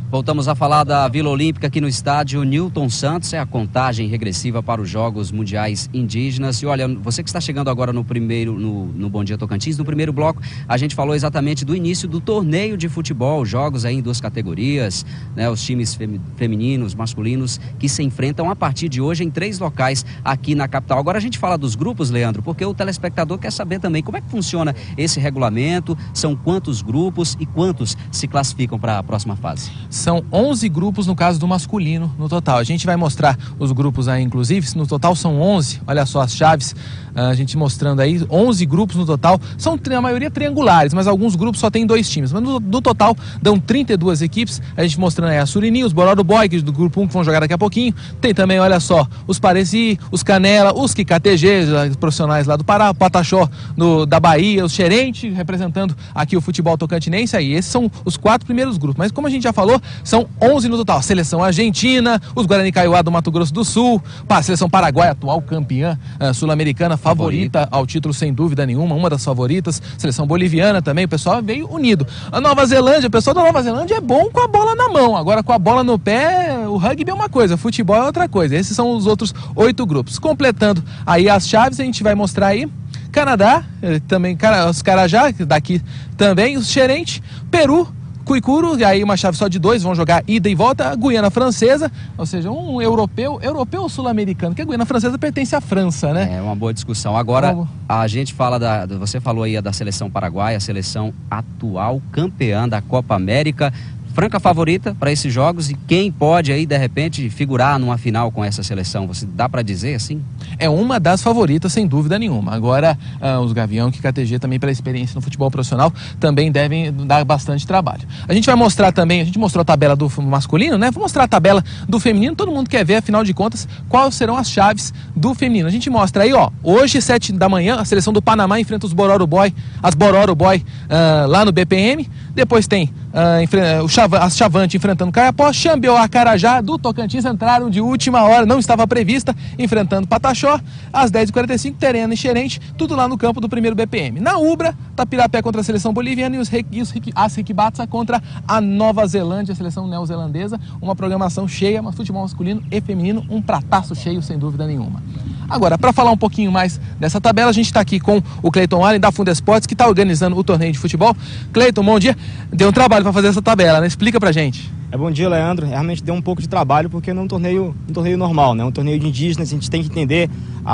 Voltamos a falar da Vila Olímpica aqui no estádio Newton Santos. É a contagem regressiva para os Jogos Mundiais Indígenas. E olha, você que está chegando agora no Bom Dia Tocantins, no primeiro bloco, a gente falou exatamente do início do torneio de futebol, jogos aí em duas categorias, né? Os times femininos, masculinos, que se enfrentam a partir de hoje em 3 locais aqui na capital. Agora a gente fala dos grupos, Leandro, porque o telespectador quer saber também como é que funciona esse regulamento, são quantos grupos e quantos se classificam para a próxima fase. São 11 grupos no caso do masculino no total. A gente vai mostrar os grupos aí, inclusive, no total são 11, olha só as chaves, a gente mostrando aí, 11 grupos no total, são a maioria triangulares, mas alguns grupos só tem 2 times, mas no total dão 32 equipes, a gente mostrando aí a Surini, os Bororo Boy, que do grupo 1 que vão jogar daqui a pouquinho, tem também, olha só, os Pareci, os Canela, os KKTG, os profissionais lá do Pará, o Pataxó da Bahia, os Xerente, representando aqui o futebol tocantinense, aí esses são os 4 primeiros grupos, mas como a gente já falou, são 11 no total, a seleção argentina, os Guarani Kaiowá do Mato Grosso do Sul, a seleção paraguaia, atual campeã sul-americana, favorita ao título sem dúvida nenhuma, uma das favoritas, seleção boliviana também, o pessoal veio unido. A Nova Zelândia, o pessoal da Nova Zelândia é bom com a bola na mão, agora com a bola no pé, o rugby é uma coisa, futebol é outra coisa. Esses são os outros 8 grupos. Completando aí as chaves, a gente vai mostrar aí Canadá, também os Carajá, daqui também, os Xerente, Peru, Cuicuro, e aí uma chave só de 2, vão jogar ida e volta, a Guiana Francesa, ou seja, um europeu ou sul-americano, que a Guiana Francesa pertence à França, né? É uma boa discussão. Agora, a gente fala você falou aí da seleção paraguaia, a seleção atual campeã da Copa América, franca favorita para esses jogos, e quem pode aí, de repente, figurar numa final com essa seleção? Você dá para dizer assim? É uma das favoritas, sem dúvida nenhuma. Agora, os Gavião, que KTG também, pela experiência no futebol profissional, também devem dar bastante trabalho. A gente vai mostrar também, a gente mostrou a tabela do masculino, né? Vou mostrar a tabela do feminino, todo mundo quer ver, afinal de contas, quais serão as chaves do feminino. A gente mostra aí, ó, hoje, 7 da manhã, a seleção do Panamá enfrenta os Bororo Boy, lá no BPM. Depois tem as Chavante enfrentando Caiapó, Xambioá, Carajá do Tocantins entraram de última hora, não estava prevista, enfrentando Pataxó, às 10h45, Terena e Xerente, tudo lá no campo do primeiro BPM. Na Ubra, Tapirapé contra a seleção boliviana e as Riquibatsa contra a Nova Zelândia, a seleção neozelandesa, uma programação cheia, mas futebol masculino e feminino, um prataço cheio, sem dúvida nenhuma. Agora, para falar um pouquinho mais dessa tabela, a gente está aqui com o Cleiton Allen, da Fundesportes, que está organizando o torneio de futebol. Cleiton, bom dia. Deu um trabalho para fazer essa tabela, né? Explica pra gente. Bom dia, Leandro. Realmente deu um pouco de trabalho, porque não é um torneio normal, né? Um torneio de indígenas, a gente tem que entender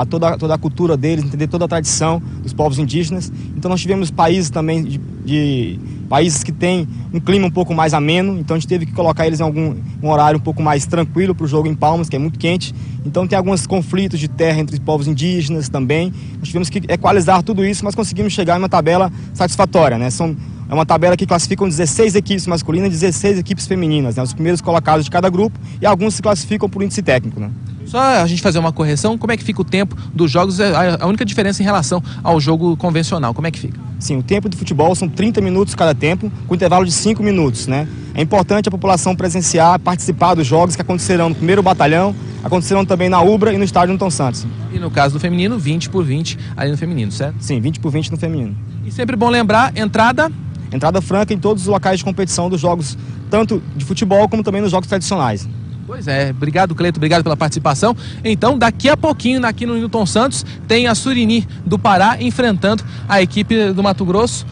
toda a cultura deles, entender toda a tradição dos povos indígenas. Então nós tivemos países também de países que têm um clima um pouco mais ameno, então a gente teve que colocar eles em um horário um pouco mais tranquilo para o jogo em Palmas, que é muito quente. Então tem alguns conflitos de terra entre povos indígenas também. Nós tivemos que equalizar tudo isso, mas conseguimos chegar em uma tabela satisfatória, né? É uma tabela que classificam 16 equipes masculinas e 16 equipes femininas, né? Os primeiros colocados de cada grupo, e alguns se classificam por índice técnico, né? Só a gente fazer uma correção, como é que fica o tempo dos jogos, a única diferença em relação ao jogo convencional, como é que fica? Sim, o tempo do futebol são 30 minutos cada tempo, com intervalo de 5 minutos, né? É importante a população presenciar, participar dos jogos que acontecerão no primeiro batalhão, acontecerão também na Ubra e no estádio Newton Santos. E no caso do feminino, 20 por 20 ali no feminino, certo? Sim, 20 por 20 no feminino. E sempre bom lembrar, entrada franca em todos os locais de competição dos jogos, tanto de futebol como também nos jogos tradicionais. Pois é, obrigado, Cleiton, obrigado pela participação. Então, daqui a pouquinho, aqui no Newton Santos, tem a Surini do Pará enfrentando a equipe do Mato Grosso,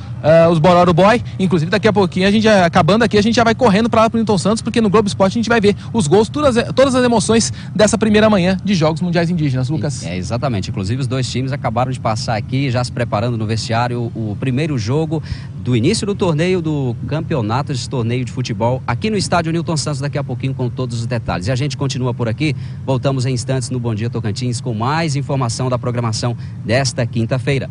os Bororo Boy. Inclusive, daqui a pouquinho, acabando aqui, a gente já vai correndo para lá para o Newton Santos, porque no Globo Esporte a gente vai ver os gols, todas as emoções dessa primeira manhã de Jogos Mundiais Indígenas. Lucas? Exatamente. Inclusive, os dois times acabaram de passar aqui, já se preparando no vestiário, o primeiro jogo do início do torneio, do campeonato de torneio de futebol, aqui no estádio Newton Santos, daqui a pouquinho com todos os detalhes. E a gente continua por aqui, voltamos em instantes no Bom Dia Tocantins com mais informação da programação desta quinta-feira.